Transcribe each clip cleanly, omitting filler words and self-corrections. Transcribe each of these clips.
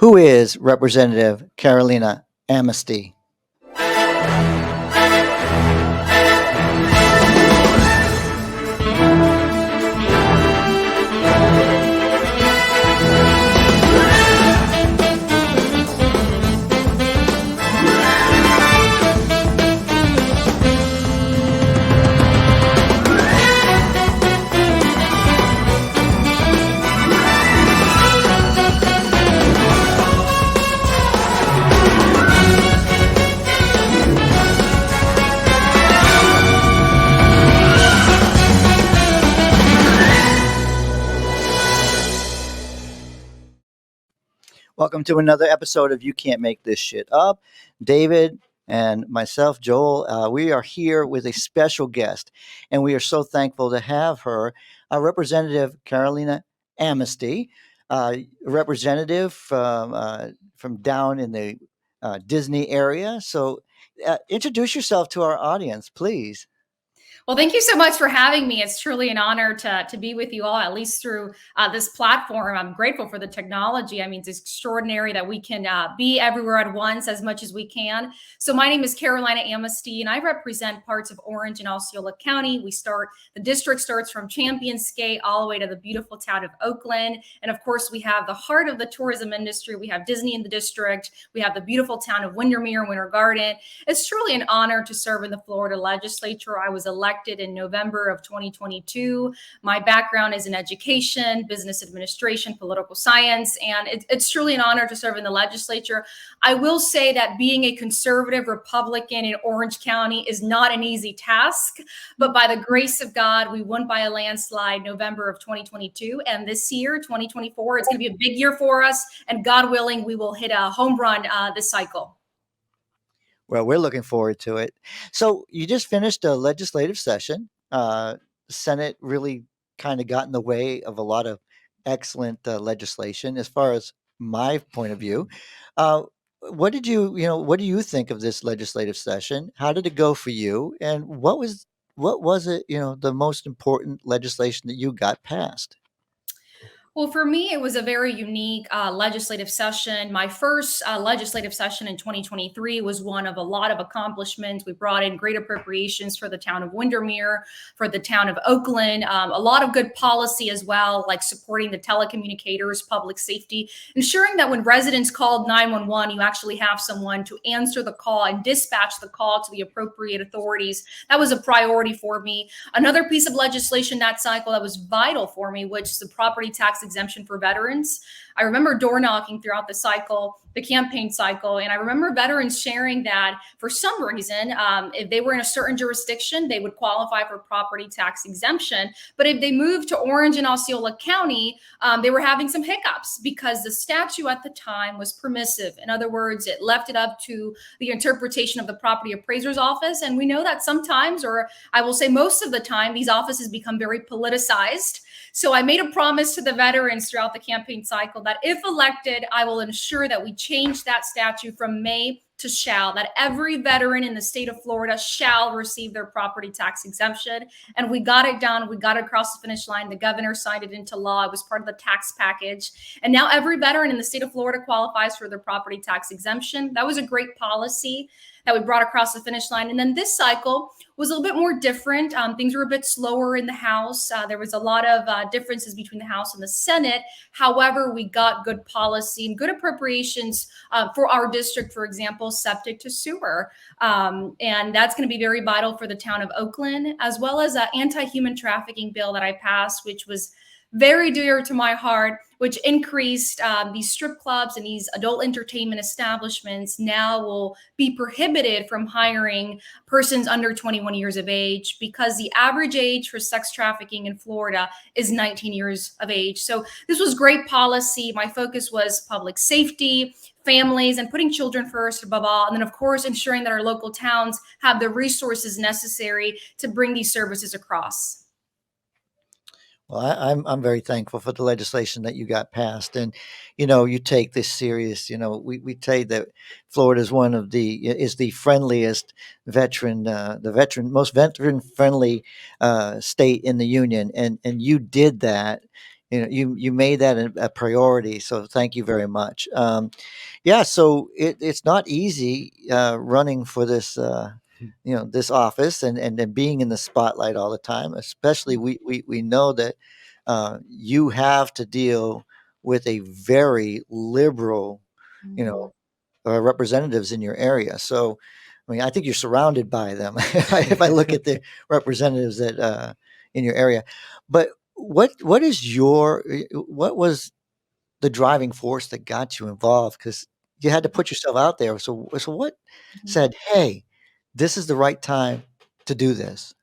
Who is Representative Carolina Amesty? Welcome to another episode of You Can't Make This Shit Up. David and myself, Joel, we are here with a special guest, and we are so thankful to have her, Representative Carolina Amesty, representative from down in the Disney area. So introduce yourself to our audience, please. Well, thank you so much for having me. It's truly an honor to be with you all, at least through this platform. I'm grateful for the technology. I mean, it's extraordinary that we can be everywhere at once as much as we can. So my name is Carolina Amesty, and I represent parts of Orange and Osceola County. The district starts from Champions Gate all the way to the beautiful town of Oakland. And of course, we have the heart of the tourism industry. We have Disney in the district. We have the beautiful town of Windermere, Winter Garden. It's truly an honor to serve in the Florida legislature. I was elected in November of 2022. My background is in education, business administration, political science, and it's truly an honor to serve in the legislature. I will say that being a conservative Republican in Orange County is not an easy task, but by the grace of God, we won by a landslide November of 2022. And this year, 2024, it's going to be a big year for us. And God willing, we will hit a home run this cycle. Well, we're looking forward to it. So you just finished a legislative session. The Senate really kind of got in the way of a lot of excellent legislation, as far as my point of view. What did what do you think of this legislative session? How did it go for you? And what was it, the most important legislation that you got passed? Well, for me, it was a very unique legislative session. My first legislative session in 2023 was one of a lot of accomplishments. We brought in great appropriations for the town of Windermere, for the town of Oakland, a lot of good policy as well, like supporting the telecommunicators, public safety, ensuring that when residents called 911, you actually have someone to answer the call and dispatch the call to the appropriate authorities. That was a priority for me. Another piece of legislation that cycle that was vital for me, which is the property tax exemption for veterans. I remember door knocking throughout the campaign cycle, and I remember veterans sharing that for some reason, if they were in a certain jurisdiction, they would qualify for property tax exemption. But if they moved to Orange and Osceola County, they were having some hiccups because the statute at the time was permissive. In other words, it left it up to the interpretation of the property appraiser's office. And we know that sometimes, or I will say most of the time, these offices become very politicized. So I made a promise to the veterans throughout the campaign cycle that if elected, I will ensure that we change that statute from may to shall, that every veteran in the state of Florida shall receive their property tax exemption. And we got it done. We got it across the finish line. The governor signed it into law. It was part of the tax package. And now every veteran in the state of Florida qualifies for their property tax exemption. That was a great policy that we brought across the finish line. And then this cycle was a little bit more different. Things were a bit slower in the House. There was a lot of differences between the House and the Senate. However, we got good policy and good appropriations for our district, for example, septic to sewer. And that's going to be very vital for the town of Oakland, as well as an anti-human trafficking bill that I passed, which was very dear to my heart, which increased these strip clubs and these adult entertainment establishments now will be prohibited from hiring persons under 21 years of age, because the average age for sex trafficking in Florida is 19 years of age. So this was great policy. My focus was public safety, families, and putting children first above all. And then, of course, ensuring that our local towns have the resources necessary to bring these services across. Well, I'm very thankful for the legislation that you got passed, and you take this serious. We say that Florida is the friendliest most veteran friendly state in the union, and you did that you made that a priority. So thank you very much. Yeah, so it's not easy running for this this office and then being in the spotlight all the time. Especially we know that you have to deal with a very liberal, you Mhm. know, representatives in your area. So, I mean, I think you're surrounded by them if I look at the representatives that in your area. But what was the driving force that got you involved? Because you had to put yourself out there. So what Mhm. said, "Hey, this is the right time to do this"?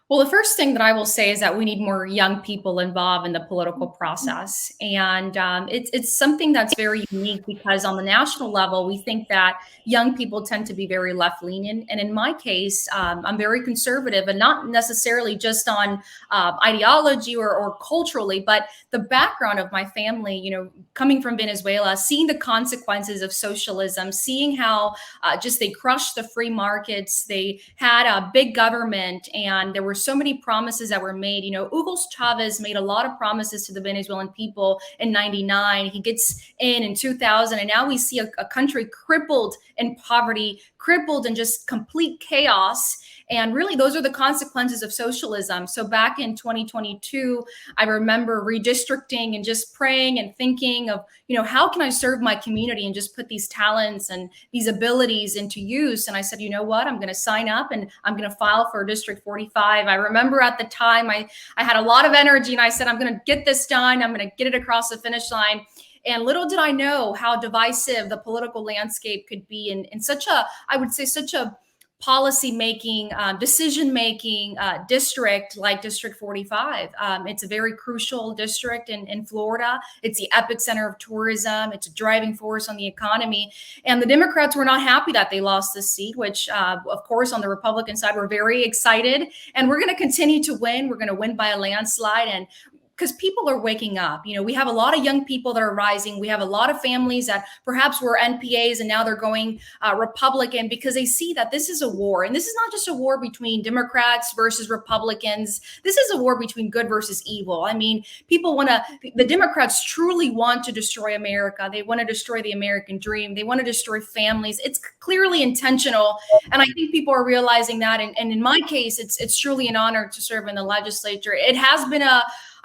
Well, the first thing that I will say is that we need more young people involved in the political process, and it's something that's very unique because on the national level, we think that young people tend to be very left leaning, and in my case, I'm very conservative, and not necessarily just on ideology or culturally, but the background of my family. Coming from Venezuela, seeing the consequences of socialism, seeing how just they crushed the free markets. They had a big government, and there were so many promises that were made. Hugo Chavez made a lot of promises to the Venezuelan people in '99. He gets in 2000, and now we see a country crippled in poverty, crippled in just complete chaos. And really, those are the consequences of socialism. So back in 2022, I remember redistricting and just praying and thinking of, how can I serve my community and just put these talents and these abilities into use. And I said, you know what, I'm going to sign up and I'm going to file for District 45. I remember at the time I had a lot of energy and I said, I'm going to get this done. I'm going to get it across the finish line. And little did I know how divisive the political landscape could be in such a, I would say, such a policy making, decision making district like District 45. It's a very crucial district in Florida. It's the epicenter of tourism. It's a driving force on the economy. And the Democrats were not happy that they lost this seat, which, of course, on the Republican side, we're very excited. And we're going to continue to win. We're going to win by a landslide. And because people are waking up. We have a lot of young people that are rising. We have a lot of families that perhaps were NPAs and now they're going Republican because they see that this is a war. And this is not just a war between Democrats versus Republicans. This is a war between good versus evil. I mean, the Democrats truly want to destroy America. They want to destroy the American dream. They want to destroy families. It's clearly intentional. And I think people are realizing that. And in my case, it's truly an honor to serve in the legislature. It has been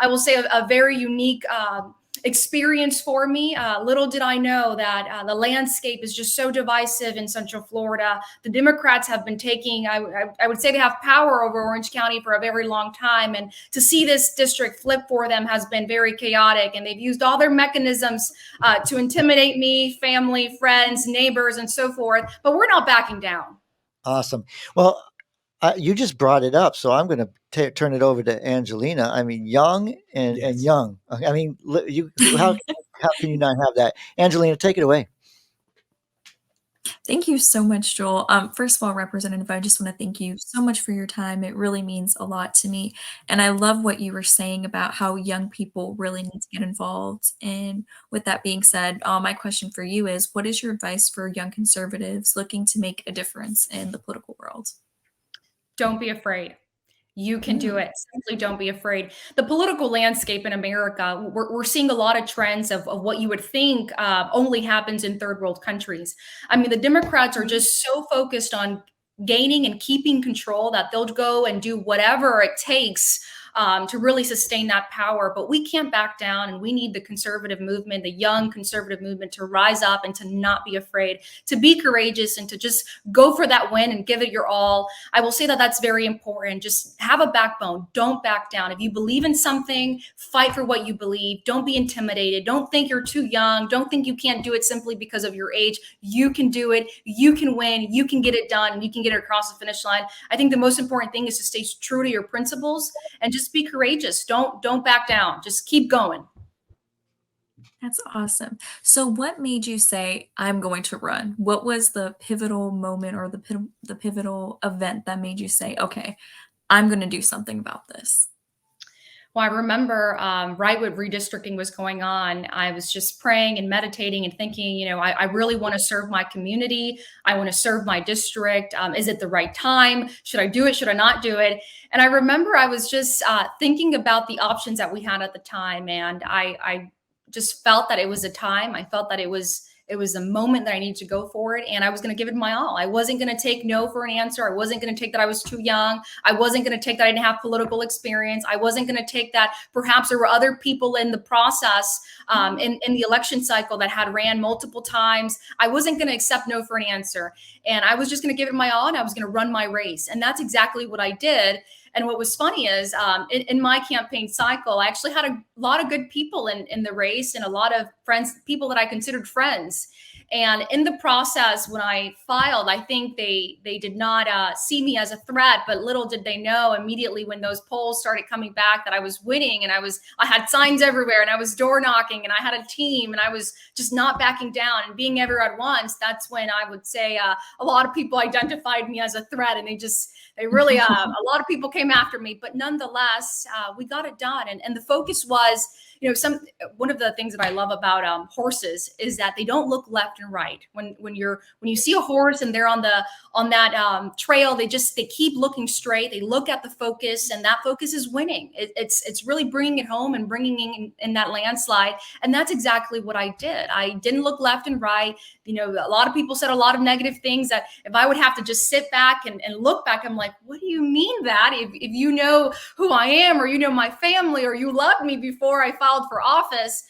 I will say, a very unique experience for me. Little did I know that the landscape is just so divisive in Central Florida. The Democrats have been taking, I would say they have power over Orange County for a very long time. And to see this district flip for them has been very chaotic. And they've used all their mechanisms to intimidate me, family, friends, neighbors, and so forth. But we're not backing down. Awesome. Well, you just brought it up, so I'm going to turn it over to Angelina. I mean, young and Yes. young. I mean, you how can you not have that? Angelina, take it away. Thank you so much, Joel. First of all, Representative, I just want to thank you so much for your time. It really means a lot to me. And I love what you were saying about how young people really need to get involved. And with that being said, my question for you is what is your advice for young conservatives looking to make a difference in the political world? Don't be afraid. You can do Mm, it. Simply don't be afraid. The political landscape in America, we're seeing a lot of trends of what you would think only happens in third world countries. I mean, the Democrats are just so focused on gaining and keeping control that they'll go and do whatever it takes to really sustain that power. But we can't back down, and we need the conservative movement, the young conservative movement, to rise up and to not be afraid, to be courageous, and to just go for that win and give it your all. I will say that that's very important. Just have a backbone. Don't back down. If you believe in something, fight for what you believe. Don't be intimidated. Don't think you're too young. Don't think you can't do it simply because of your age. You can do it. You can win. You can get it done, and you can get it across the finish line. I think the most important thing is to stay true to your principles and just be courageous. Don't back down. Just keep going. that's awesome. So what made you say, I'm going to run? What was the pivotal moment or the pivotal event that made you say, okay, I'm going to do something about this? Well, I remember right when redistricting was going on, I was just praying and meditating and thinking, I really want to serve my community. I want to serve my district. Is it the right time? Should I do it? Should I not do it? And I remember I was just thinking about the options that we had at the time. And I just felt that it was a time. I felt that it was a moment that I needed to go for it, and I was going to give it my all. I wasn't going to take no for an answer. I wasn't going to take that I was too young. I wasn't going to take that I didn't have political experience. I wasn't going to take that perhaps there were other people in the process in the election cycle that had ran multiple times. I wasn't going to accept no for an answer, and I was just going to give it my all, and I was going to run my race, and that's exactly what I did. And what was funny is in my campaign cycle, I actually had a lot of good people in the race and a lot of friends, people that I considered friends. And in the process, when I filed, I think they did not see me as a threat, but little did they know immediately when those polls started coming back that I was winning, and I had signs everywhere, and I was door knocking, and I had a team, and I was just not backing down and being everywhere at once. That's when I would say a lot of people identified me as a threat, and they really a lot of people came after me, but nonetheless, we got it done, and the focus was. One of the things that I love about horses is that they don't look left and right. When you see a horse and they're on that trail, they keep looking straight. They look at the focus, and that focus is winning. It's really bringing it home and bringing in that landslide. And that's exactly what I did. I didn't look left and right. A lot of people said a lot of negative things that if I would have to just sit back and look back, I'm like, what do you mean that? If you know who I am, or you know my family, or you loved me before I filed for office,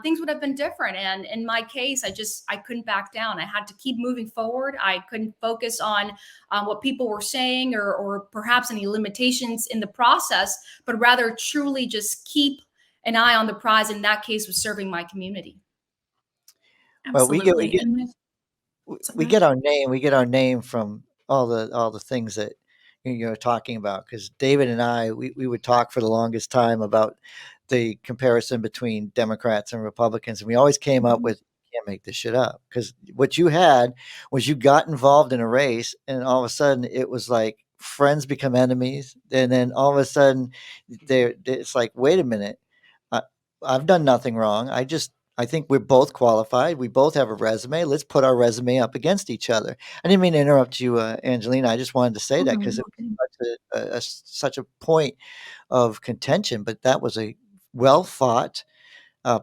things would have been different. And in my case, I couldn't back down. I had to keep moving forward. I couldn't focus on what people were saying or perhaps any limitations in the process, but rather truly just keep an eye on the prize. In that case, was serving my community. Well, we get we Absolutely. get And so we go ahead. get our name. We get our name from all the things that you're talking about. Because David and I, we would talk for the longest time about the comparison between Democrats and Republicans, and we always came up Mhm. with can't make this shit up. Because what you had was you got involved in a race, and all of a sudden it was like friends become enemies, and then all of a sudden it's like, wait a minute, I, I've done nothing wrong. I think we're both qualified. We both have a resume. Let's put our resume up against each other. I didn't mean to interrupt you, Angelina. I just wanted to say Oh, that no, because you're it okay. was such a point of contention. But that was a well fought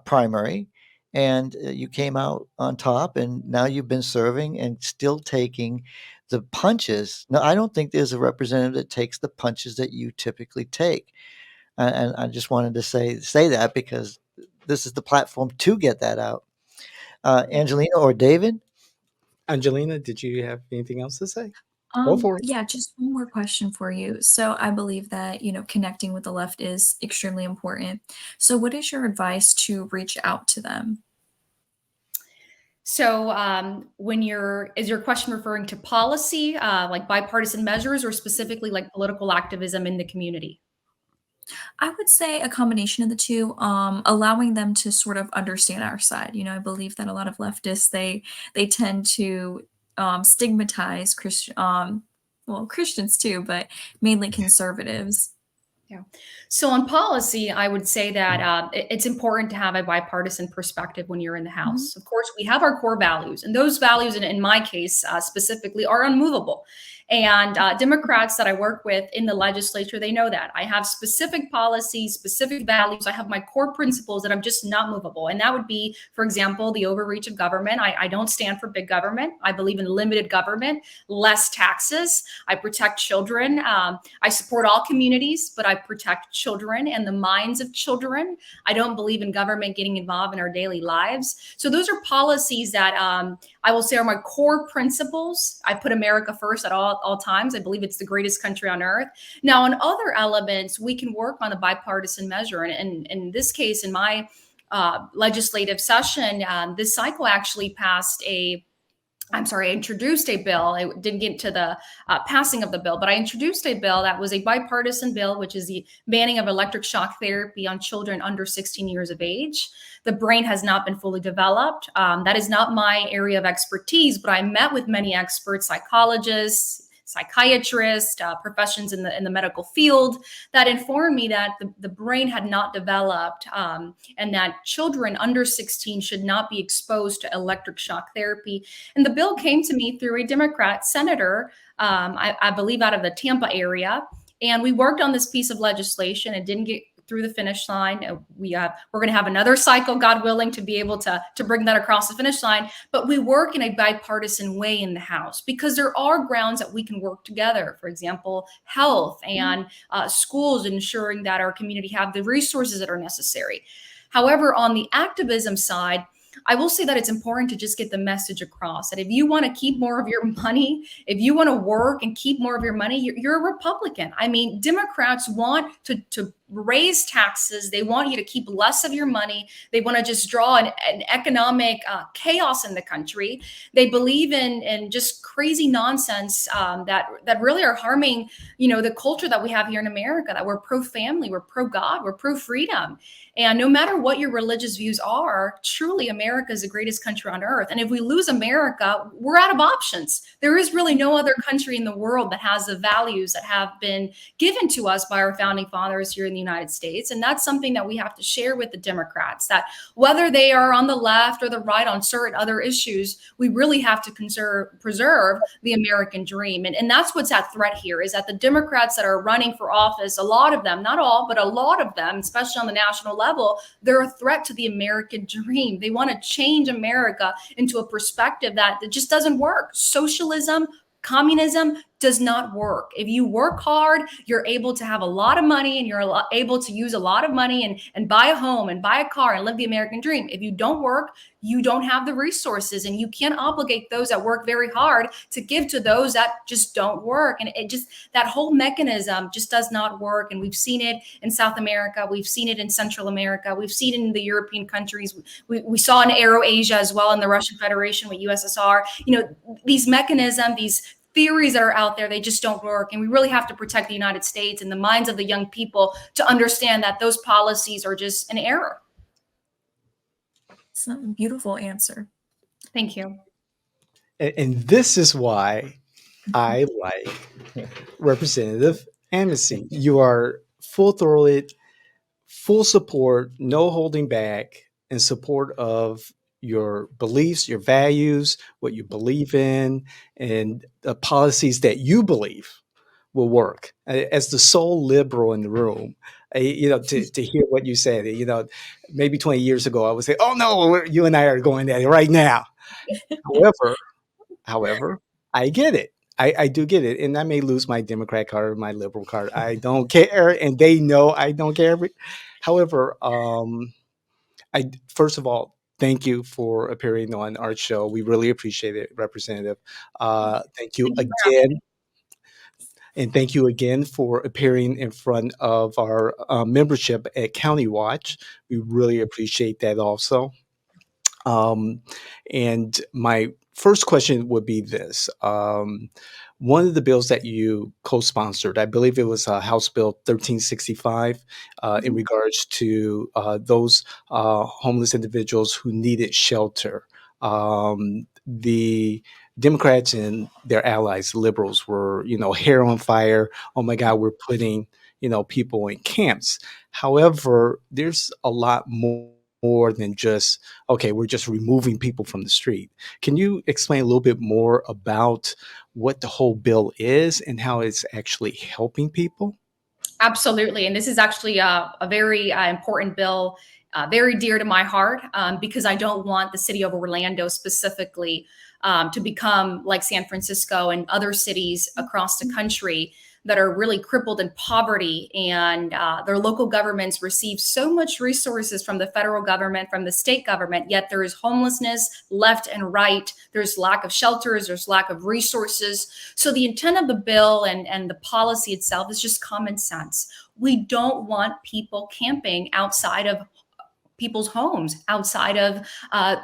primary, and you came out on top. And now you've been serving and still taking the punches. No, I don't think there's a representative that takes the punches that you typically take. And I just wanted to say that because this is the platform to get that out. Angelina or David? Angelina, did you have anything else to say? Go for it. Yeah, just one more question for you. So I believe that, connecting with the left is extremely important. So what is your advice to reach out to them? So, is your question referring to policy, like bipartisan measures, or specifically like political activism in the community? I would say a combination of the two, allowing them to sort of understand our side. I believe that a lot of leftists they tend to stigmatize Christians too, but mainly conservatives. Yeah. So on policy, I would say that it's important to have a bipartisan perspective when you're in the Mhm. House. Of course, we have our core values, and those values, in my case specifically, are unmovable. And Democrats that I work with in the legislature, they know that. I have specific policies, specific values. I have my core principles that I'm just not movable. And that would be, for example, the overreach of government. I don't stand for big government. I believe in limited government, less taxes. I protect children. I support all communities, but I protect children and the minds of children. I don't believe in government getting involved in our daily lives. So those are policies that I will say are my core principles. I put America first at all times. I believe it's the greatest country on earth. Now, on other elements, we can work on a bipartisan measure. And in this case, in my legislative session, this cycle actually passed I introduced a bill. I didn't get to the passing of the bill, but I introduced a bill that was a bipartisan bill, which is the banning of electric shock therapy on children under 16 years of age. The brain has not been fully developed. That is not my area of expertise, but I met with many experts, psychologists, psychiatrists, professions in the medical field that informed me that the brain had not developed, and that children under 16 should not be exposed to electric shock therapy. And the bill came to me through a Democrat senator, I believe out of the Tampa area. And we worked on this piece of legislation. It didn't get through the finish line. We're going to have another cycle, God willing, to be able to bring that across the finish line. But we work in a bipartisan way in the House because there are grounds that we can work together. For example, health and schools, ensuring that our community have the resources that are necessary. However, on the activism side, I will say that it's important to just get the message across that if you want to keep more of your money, if you want to work and keep more of your money, you're a Republican. I mean, Democrats want to raise taxes. They want you to keep less of your money. They want to just draw an economic chaos in the country. They believe in just crazy nonsense that really are harming, the culture that we have here in America, that we're pro-family, we're pro-God, we're pro-freedom. And no matter what your religious views are, truly America is the greatest country on earth. And if we lose America, we're out of options. There is really no other country in the world that has the values that have been given to us by our founding fathers here in the United States. And that's something that we have to share with the Democrats, that whether they are on the left or the right on certain other issues, we really have to preserve the American dream. And that's what's at threat here, is that the Democrats that are running for office, a lot of them, not all, but a lot of them, especially on the national level, they're a threat to the American dream. They want to change America into a perspective that just doesn't work. Socialism, communism does not work. If you work hard, you're able to have a lot of money, and you're able to use a lot of money and buy a home and buy a car and live the American dream. If you don't work, you don't have the resources, and you can't obligate those that work very hard to give to those that just don't work. And that whole mechanism just does not work. And we've seen it in South America. We've seen it in Central America. We've seen it in the European countries. We saw in Aero Asia as well, in the Russian Federation with USSR. These mechanisms, these theories that are out there, they just don't work. And we really have to protect the United States and the minds of the young people to understand that those policies are just an error. It's a beautiful answer. Thank you. And this is why I like Representative Amesty. You are full-throated, full support, no holding back, in support of your beliefs, your values, what you believe in, and the policies that you believe will work. As the sole liberal in the room, to hear what you said, maybe 20 years ago, I would say, "Oh no, you and I are going at it right now." However, I get it. I do get it, and I may lose my Democrat card or my liberal card. I don't care, and they know I don't care. However, first of all, thank you for appearing on our show. We really appreciate it, Representative. Thank you again. And thank you again for appearing in front of our membership at County Watch. We really appreciate that also. And my first question would be this. One of the bills that you co-sponsored, I believe it was House Bill 1365, in regards to those homeless individuals who needed shelter. The Democrats and their allies, liberals, were, hair on fire. Oh my God, we're putting, people in camps. However, there's a lot more than just, okay, we're just removing people from the street. Can you explain a little bit more about what the whole bill is and how it's actually helping people? Absolutely. And this is actually a very important bill, very dear to my heart, because I don't want the city of Orlando specifically to become like San Francisco and other cities across the country that are really crippled in poverty, and their local governments receive so much resources from the federal government, from the state government, yet there is homelessness left and right. There's lack of shelters, there's lack of resources. So the intent of the bill and the policy itself is just common sense. We don't want people camping outside of people's homes, outside of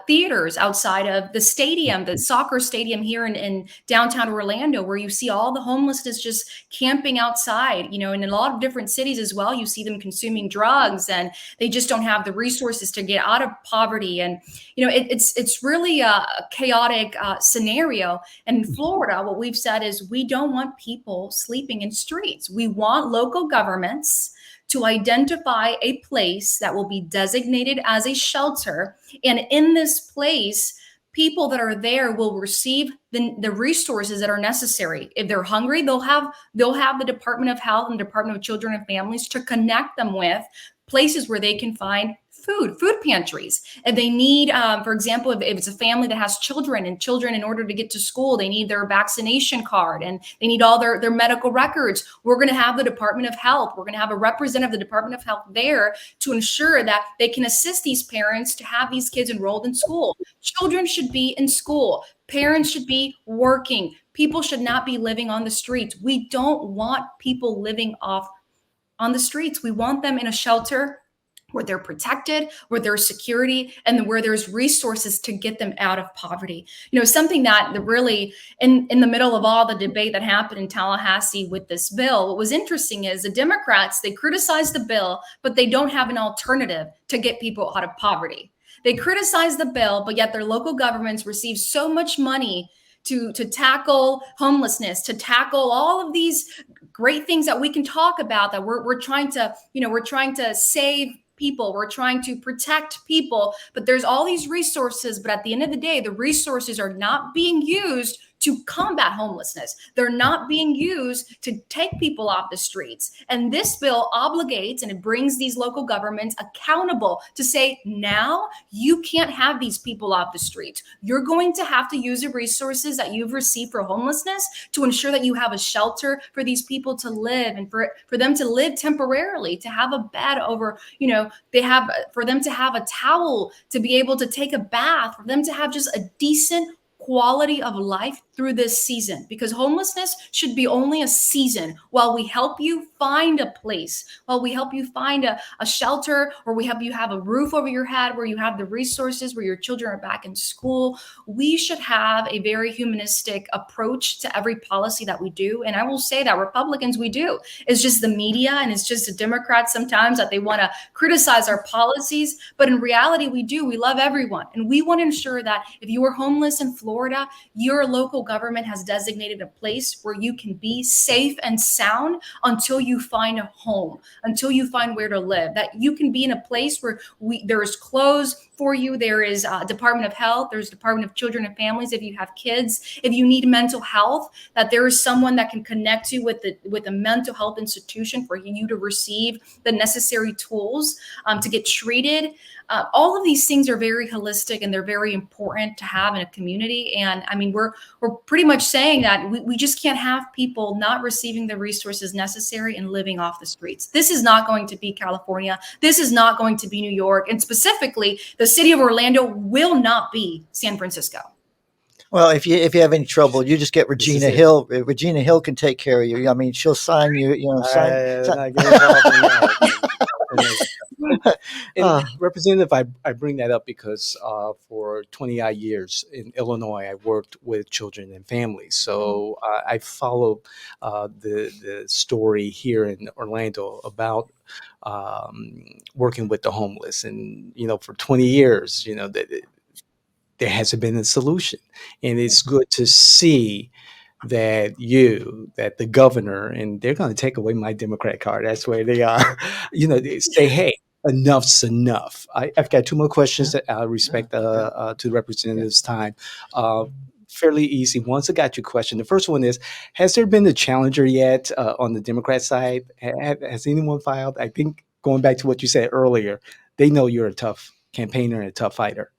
theaters, outside of the stadium, the soccer stadium here in downtown Orlando, where you see all the homelessness just camping outside. You know, and in a lot of different cities as well, you see them consuming drugs, and they just don't have the resources to get out of poverty. And you know, it's really a chaotic scenario. And in Florida, what we've said is we don't want people sleeping in streets. We want local governments to identify a place that will be designated as a shelter. And in this place, people that are there will receive the resources that are necessary. If they're hungry, they'll have the Department of Health and Department of Children and Families to connect them with places where they can find food pantries. If they need, for example, if it's a family that has children, and children, in order to get to school, they need their vaccination card and they need all their medical records. We're going to have the Department of Health. We're going to have a representative of the Department of Health there to ensure that they can assist these parents to have these kids enrolled in school. Children should be in school. Parents should be working. People should not be living on the streets. We don't want people living on the streets. We want them in a shelter where they're protected, where there's security, and where there's resources to get them out of poverty. You know, something that really, in the middle of all the debate that happened in Tallahassee with this bill, what was interesting is the Democrats, they criticize the bill, but they don't have an alternative to get people out of poverty. They criticize the bill, but yet their local governments receive so much money to tackle homelessness, to tackle all of these great things that we can talk about, that we're trying to, you know, we're trying to save people, we're trying to protect people, but there's all these resources, but at the end of the day, the resources are not being used to combat homelessness. They're not being used to take people off the streets. And this bill obligates, and it brings these local governments accountable to say, now you can't have these people off the streets. You're going to have to use the resources that you've received for homelessness to ensure that you have a shelter for these people to live, and for them to live temporarily, to have a bed over, you know, for them to have a towel, to be able to take a bath, for them to have just a decent quality of life through this season, because homelessness should be only a season while we help you find a place, while we help you find a shelter, or we help you have a roof over your head, where you have the resources, where your children are back in school. We should have a very humanistic approach to every policy that we do. And I will say that Republicans, we do. It's just the media, and it's just the Democrats sometimes, that they want to criticize our policies. But in reality, we do. We love everyone. And we want to ensure that if you are homeless in Florida, your local government has designated a place where you can be safe and sound until you find a home, until you find where to live, that you can be in a place where there is clothes for you, there is Department of Health, there's Department of Children and Families if you have kids, if you need mental health, that there is someone that can connect you with a mental health institution for you to receive the necessary tools to get treated. All of these things are very holistic, and they're very important to have in a community. And I mean, we're pretty much saying that we just can't have people not receiving the resources necessary and living off the streets. This is not going to be California. This is not going to be New York. And specifically, the city of Orlando will not be San Francisco. Well, if you have any trouble, you just get This is Regina it. Hill. Regina Hill can take care of you. I mean, she'll sign you. You know, sign. Not get involved in that. And Uh, Representative, I bring that up because for 20 odd years in Illinois, I worked with children and families. So I followed the story here in Orlando about working with the homeless. And, you know, for 20 years, you know, there hasn't been a solution. And it's good to see that the governor, and they're going to take away my Democrat card. That's where they are. You know, they say, hey, enough's enough. I've got two more questions that I respect to the representative's time. Fairly easy. Once I got your question, the first one is, has there been a challenger yet on the Democrat side? Has anyone filed? I think going back to what you said earlier, they know you're a tough campaigner and a tough fighter.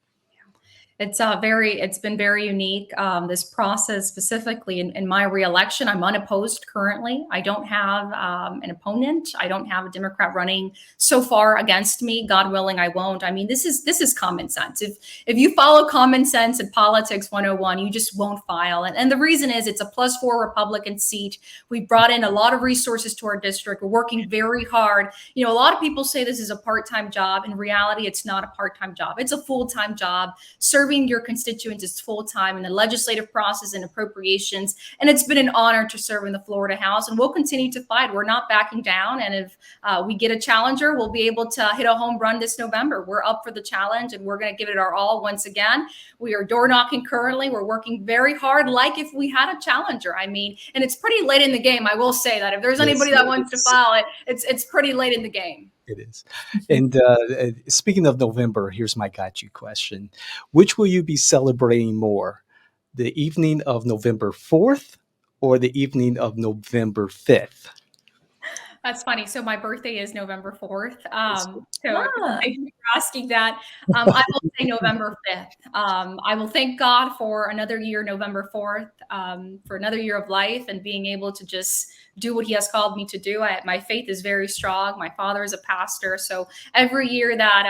It's been very unique. This process specifically in my reelection, I'm unopposed currently. I don't have an opponent. I don't have a Democrat running so far against me. God willing, I won't. I mean, this is common sense. If you follow common sense and politics 101, you just won't file. And the reason is it's a +4 Republican seat. We brought in a lot of resources to our district. We're working very hard. You know, a lot of people say this is a part-time job. In reality, it's not a part-time job. It's a full-time job. Serving your constituents is full-time in the legislative process and appropriations. And it's been an honor to serve in the Florida House, and we'll continue to fight. We're not backing down. And if we get a challenger, we'll be able to hit a home run this November. We're up for the challenge, and we're going to give it our all once again. We are door knocking currently. We're working very hard, like if we had a challenger. I mean, and it's pretty late in the game. I will say that if there's anybody that wants to file it, it's pretty late in the game. It is. And speaking of November, here's my got you question. Which will you be celebrating more? The evening of November 4th or the evening of November 5th? That's funny. So my birthday is November 4th. So Ah. thank you for asking that. I will say November 5th. I will thank God for another year, November 4th, for another year of life and being able to just do what he has called me to do. My faith is very strong. My father is a pastor. So every year that,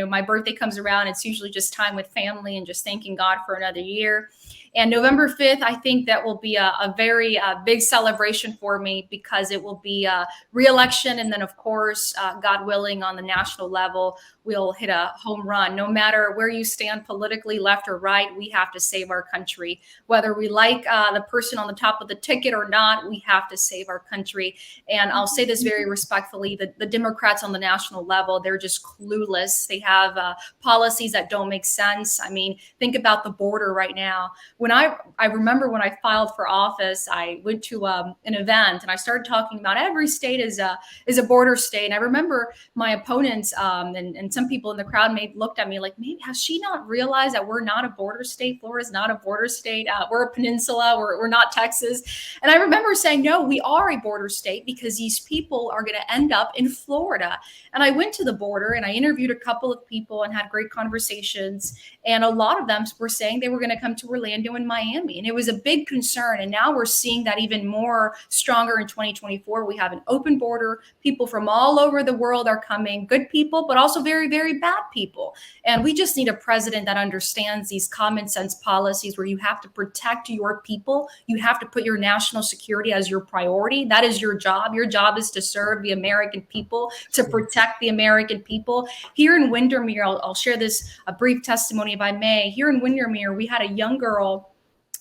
my birthday comes around, it's usually just time with family and just thanking God for another year. And November 5th, I think that will be a very big celebration for me because it will be a re-election. And then, of course, God willing, on the national level, we'll hit a home run. No matter where you stand politically, left or right, we have to save our country. Whether we like the person on the top of the ticket or not, we have to save our country. And I'll say this very respectfully, the Democrats on the national level, they're just clueless. They have policies that don't make sense. I mean, think about the border right now. When I remember when I filed for office, I went to an event and I started talking about every state is a border state. And I remember my opponents and some people in the crowd looked at me like, maybe has she not realized that we're not a border state? Florida's not a border state. We're a peninsula. We're not Texas. And I remember saying, no, we are a border state because these people are going to end up in Florida. And I went to the border and I interviewed a couple of people and had great conversations. And a lot of them were saying they were going to come to Orlando and Miami. And it was a big concern. And now we're seeing that even more stronger in 2024. We have an open border. People from all over the world are coming, good people, but also very, very bad people. And we just need a president that understands these common sense policies where you have to protect your people. You have to put your national security as your priority. That is your job. Your job is to serve the American people, to protect the American people. Here in Windermere, I'll share this, a brief testimony if I may. Here in Windermere, we had a young girl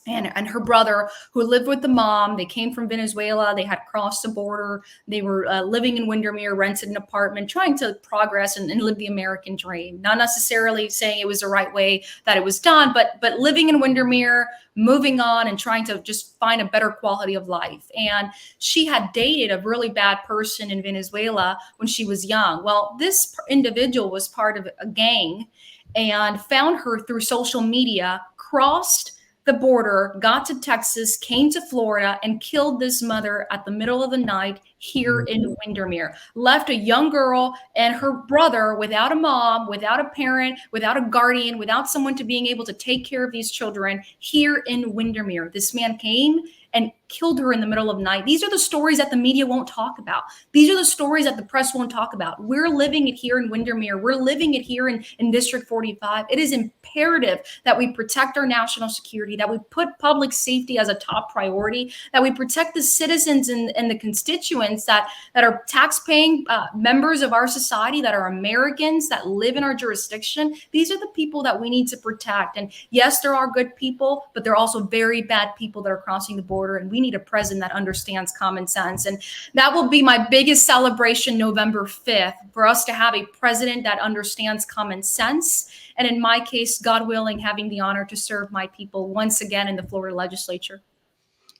and her brother who lived with the mom. They came from Venezuela. They had crossed the border. They were living in Windermere, rented an apartment, trying to progress and live the American dream. Not necessarily saying it was the right way that it was done, but living in Windermere, moving on and trying to just find a better quality of life. And she had dated a really bad person in Venezuela when she was young. Well, this individual was part of a gang and found her through social media, crossed the border, got to Texas, came to Florida, and killed this mother at the middle of the night here in Windermere. Left a young girl and her brother without a mom, without a parent, without a guardian, without someone to being able to take care of these children here in Windermere. This man came and killed her in the middle of the night. These are the stories that the media won't talk about. These are the stories that the press won't talk about. We're living it here in Windermere. We're living it here in District 45. It is imperative that we protect our national security, that we put public safety as a top priority, that we protect the citizens and the constituents that are tax-paying members of our society, that are Americans, that live in our jurisdiction. These are the people that we need to protect. And yes, there are good people, but there are also very bad people that are crossing the border. And we need a president that understands common sense. And that will be my biggest celebration November 5th, for us to have a president that understands common sense. And in my case, God willing, having the honor to serve my people once again in the Florida legislature.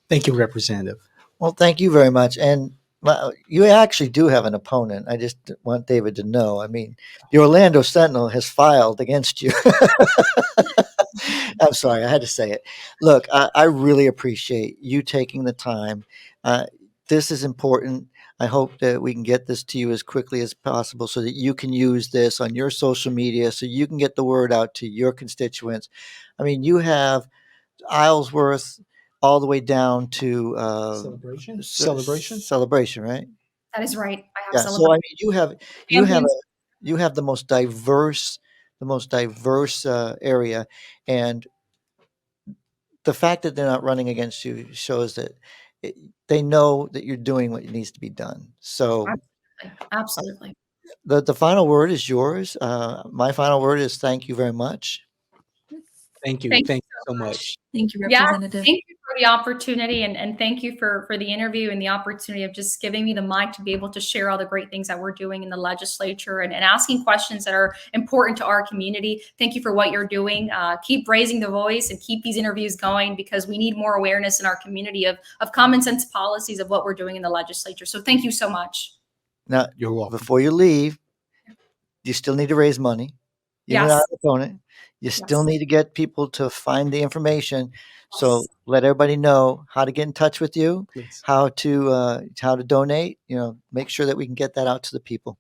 Thank you, Representative. Well, thank you very much. And you actually do have an opponent. I just want David to know. I mean, the Orlando Sentinel has filed against you. I'm sorry, I had to say it. Look, I really appreciate you taking the time. This is important. I hope that we can get this to you as quickly as possible so that you can use this on your social media so you can get the word out to your constituents. I mean, you have Islesworth all the way down to celebration, right? That is right. I have Yeah. So I celebrated mean, you have champions. the most diverse area, and the fact that they're not running against you shows that it, they know that you're doing what needs to be done. So Absolutely. Absolutely. the final word is yours. My final word is thank you very much. Thank you. Thank you Thank you so so much. much. Thank you, Yeah, Representative. thank you for the opportunity and thank you for the interview and the opportunity of just giving me the mic to be able to share all the great things that we're doing in the legislature and asking questions that are important to our community. Thank you for what you're doing. Keep raising the voice and keep these interviews going because we need more awareness in our community of common sense policies of what we're doing in the legislature. So thank you so much. Now, You're welcome. before you leave, you still need to raise money. You're not Yes. an opponent. You still Yes. need to get people to find the information. So Yes. let everybody know how to get in touch with you, Please. how to donate. Make sure that we can get that out to the people.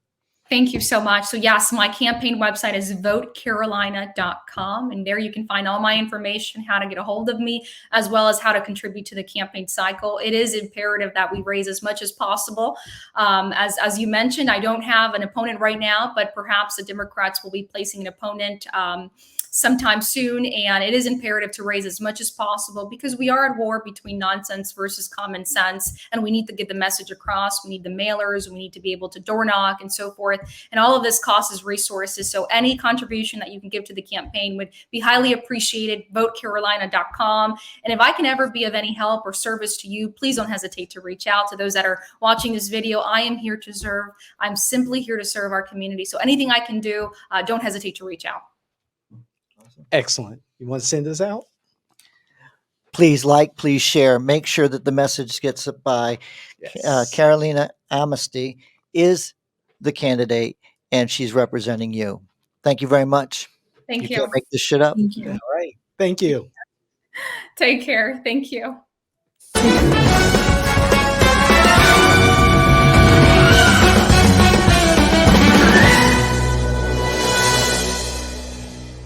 Thank you so much. So yes, my campaign website is votecarolina.com. And there you can find all my information, how to get a hold of me, as well as how to contribute to the campaign cycle. It is imperative that we raise as much as possible. As you mentioned, I don't have an opponent right now, but perhaps the Democrats will be placing an opponent sometime soon. And it is imperative to raise as much as possible because we are at war between nonsense versus common sense. And we need to get the message across. We need the mailers. We need to be able to door knock and so forth. And all of this costs us resources. So any contribution that you can give to the campaign would be highly appreciated. VoteCarolina.com. And if I can ever be of any help or service to you, please don't hesitate to reach out to those that are watching this video. I am here to serve. I'm simply here to serve our community. So anything I can do, don't hesitate to reach out. Excellent. You want to send this out? Please please share. Make sure that the message gets up by Yes. Carolina Amesty is the candidate, and she's representing you. Thank you very much. Thank You you. can't make this shit up. Thank you. All right. Thank you. Take care. Thank you.